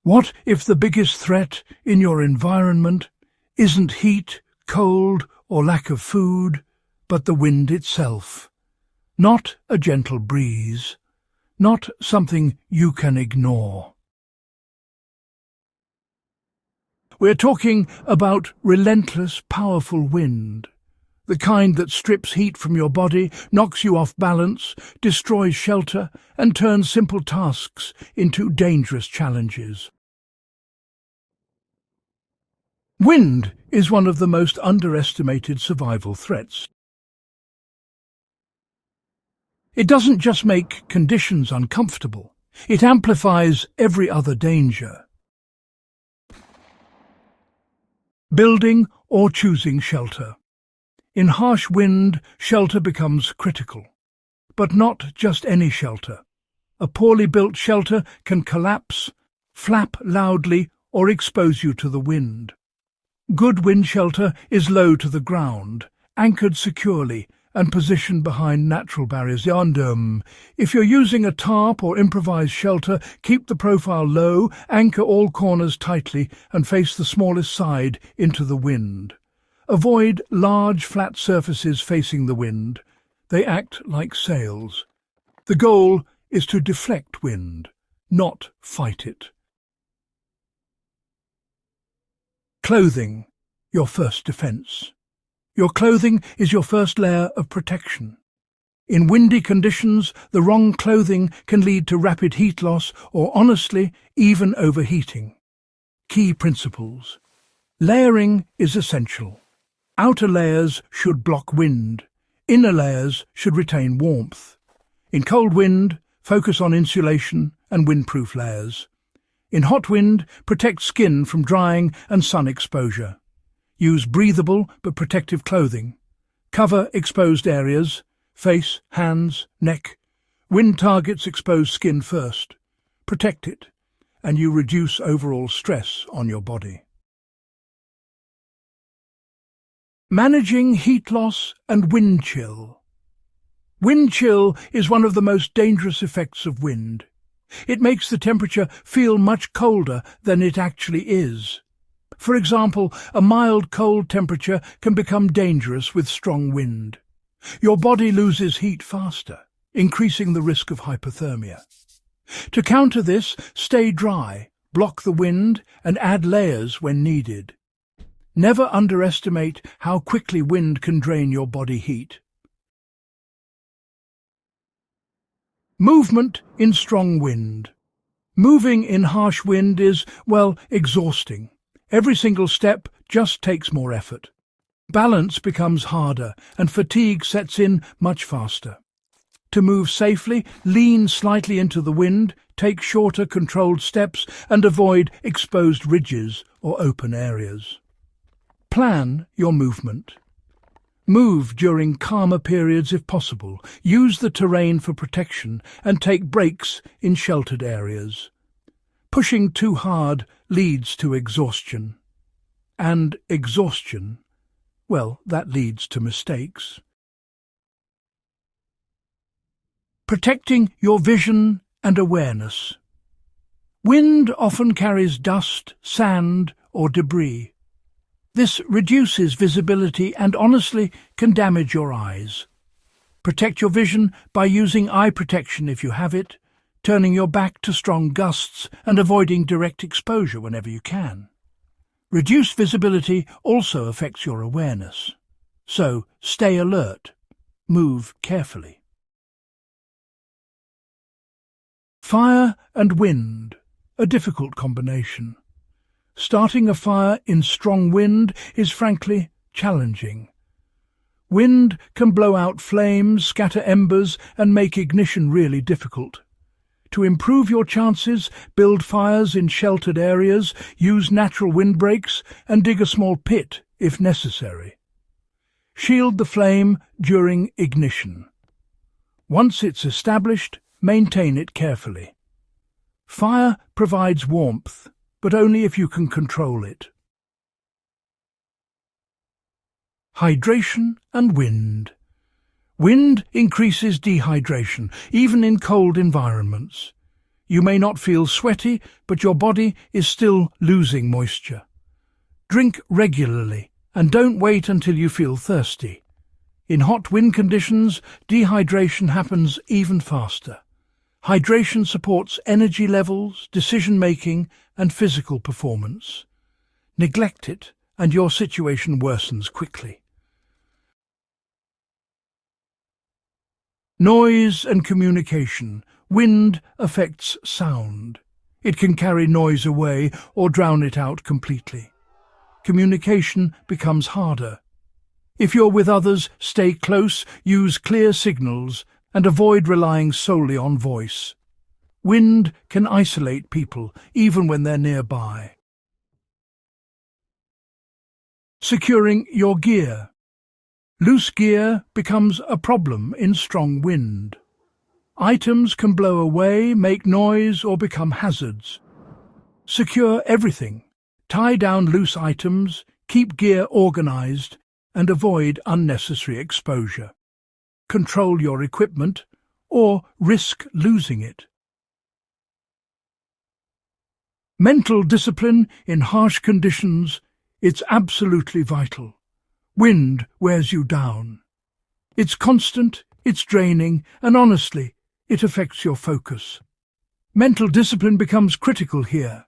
What if the biggest threat in your environment isn't heat, cold, or lack of food, but the wind itself? Not a gentle breeze, not something you can ignore. We're talking about relentless, powerful wind. The kind that strips heat from your body, knocks you off balance, destroys shelter, and turns simple tasks into dangerous challenges. Wind is one of the most underestimated survival threats. It doesn't just make conditions uncomfortable, it amplifies every other danger. Building or choosing shelter. In harsh wind, shelter becomes critical. But not just any shelter. A poorly built shelter can collapse, flap loudly, or expose you to the wind. Good wind shelter is low to the ground, anchored securely, and positioned behind natural barriers. If you're using a tarp or improvised shelter, keep the profile low, anchor all corners tightly, and face the smallest side into the wind. Avoid large, flat surfaces facing the wind. They act like sails. The goal is to deflect wind, not fight it. Clothing, your first defense. Your clothing is your first layer of protection. In windy conditions, the wrong clothing can lead to rapid heat loss or, honestly, even overheating. Key principles. Layering is essential. Outer layers should block wind. Inner layers should retain warmth. In cold wind, focus on insulation and windproof layers. In hot wind, protect skin from drying and sun exposure. Use breathable but protective clothing. Cover exposed areas, face, hands, neck. Wind targets exposed skin first. Protect it, and you reduce overall stress on your body. Managing heat loss and wind chill. Wind chill is one of the most dangerous effects of wind. It makes the temperature feel much colder than it actually is. For example, a mild cold temperature can become dangerous with strong wind. Your body loses heat faster, increasing the risk of hypothermia. To counter this, stay dry, block the wind, and add layers when needed. Never underestimate how quickly wind can drain your body heat. Movement in strong wind. Moving in harsh wind is, well, exhausting. Every single step just takes more effort. Balance becomes harder and fatigue sets in much faster. To move safely, lean slightly into the wind, take shorter, controlled steps, and avoid exposed ridges or open areas. Plan your movement. Move during calmer periods if possible. Use the terrain for protection and take breaks in sheltered areas. Pushing too hard leads to exhaustion. And exhaustion, well, that leads to mistakes. Protecting your vision and awareness. Wind often carries dust, sand, or debris. This reduces visibility and honestly can damage your eyes. Protect your vision by using eye protection if you have it, turning your back to strong gusts and avoiding direct exposure whenever you can. Reduced visibility also affects your awareness. So stay alert. Move carefully. Fire and wind, a difficult combination. Starting a fire in strong wind is frankly challenging. Wind can blow out flames, scatter embers, and make ignition really difficult. To improve your chances, build fires in sheltered areas, use natural windbreaks, and dig a small pit if necessary. Shield the flame during ignition. Once it's established, maintain it carefully. Fire provides warmth, but only if you can control it. Hydration and wind. Wind increases dehydration, even in cold environments. You may not feel sweaty, but your body is still losing moisture. Drink regularly and don't wait until you feel thirsty. In hot wind conditions, dehydration happens even faster. Hydration supports energy levels, decision-making, and physical performance. Neglect it, and your situation worsens quickly. Noise and communication. Wind affects sound. It can carry noise away or drown it out completely. Communication becomes harder. If you're with others, stay close, use clear signals, and avoid relying solely on voice. Wind can isolate people, even when they're nearby. Securing your gear. Loose gear becomes a problem in strong wind. Items can blow away, make noise, or become hazards. Secure everything. Tie down loose items, keep gear organized, and avoid unnecessary exposure. Control your equipment, or risk losing it. Mental discipline in harsh conditions, it's absolutely vital. Wind wears you down. It's constant, it's draining, and honestly, it affects your focus. Mental discipline becomes critical here.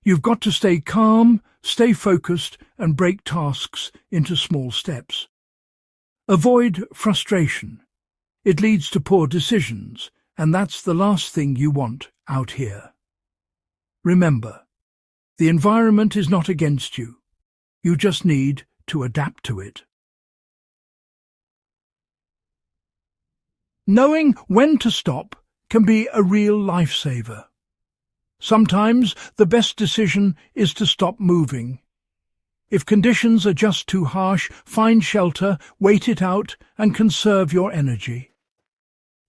You've got to stay calm, stay focused, and break tasks into small steps. Avoid frustration. It leads to poor decisions, and that's the last thing you want out here. Remember, the environment is not against you. You just need to adapt to it. Knowing when to stop can be a real lifesaver. Sometimes the best decision is to stop moving. If conditions are just too harsh, find shelter, wait it out, and conserve your energy.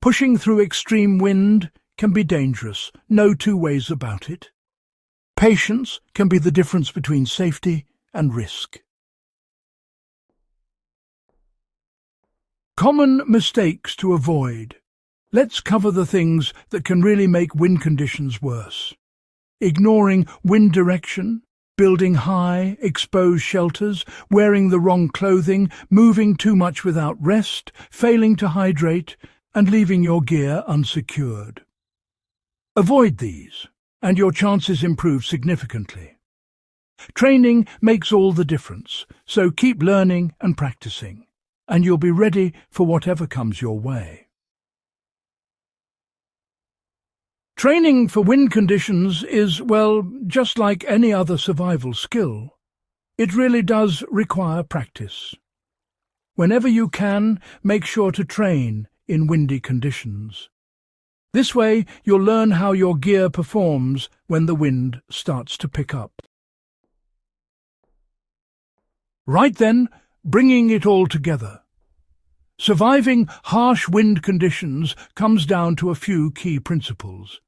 Pushing through extreme wind can be dangerous, no two ways about it. Patience can be the difference between safety and risk. Common mistakes to avoid. Let's cover the things that can really make wind conditions worse. Ignoring wind direction, building high, exposed shelters, wearing the wrong clothing, moving too much without rest, failing to hydrate, and leaving your gear unsecured. Avoid these, and your chances improve significantly. Training makes all the difference, so keep learning and practicing, and you'll be ready for whatever comes your way. Training for wind conditions is, well, just like any other survival skill. It really does require practice. Whenever you can, make sure to train in windy conditions. This way, you'll learn how your gear performs when the wind starts to pick up. Right then, bringing it all together. Surviving harsh wind conditions comes down to a few key principles.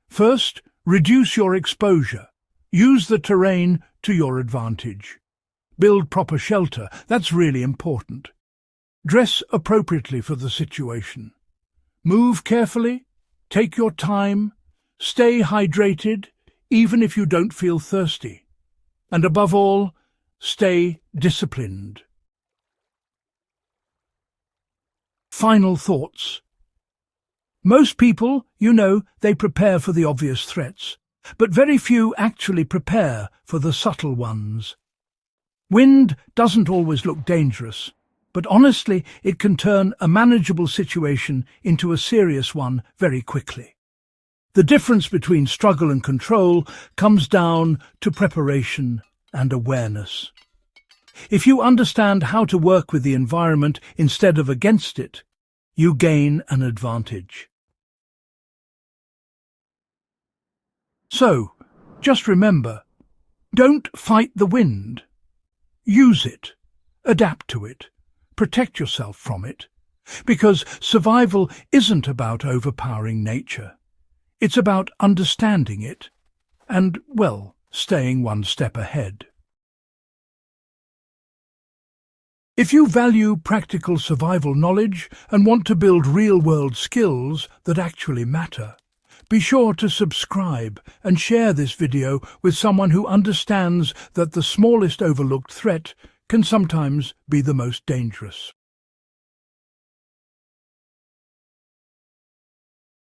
First, reduce your exposure. Use the terrain to your advantage. Build proper shelter, that's really important. Dress appropriately for the situation. Move carefully, take your time, stay hydrated, even if you don't feel thirsty. And above all, stay disciplined. Final thoughts. Most people, they prepare for the obvious threats, but very few actually prepare for the subtle ones. Wind doesn't always look dangerous, but honestly, it can turn a manageable situation into a serious one very quickly. The difference between struggle and control comes down to preparation and awareness. If you understand how to work with the environment instead of against it, you gain an advantage. So, just remember, don't fight the wind. Use it, adapt to it, protect yourself from it, because survival isn't about overpowering nature. It's about understanding it and, well, staying one step ahead. If you value practical survival knowledge and want to build real-world skills that actually matter, Be sure to subscribe and share this video with someone who understands that the smallest overlooked threat can sometimes be the most dangerous.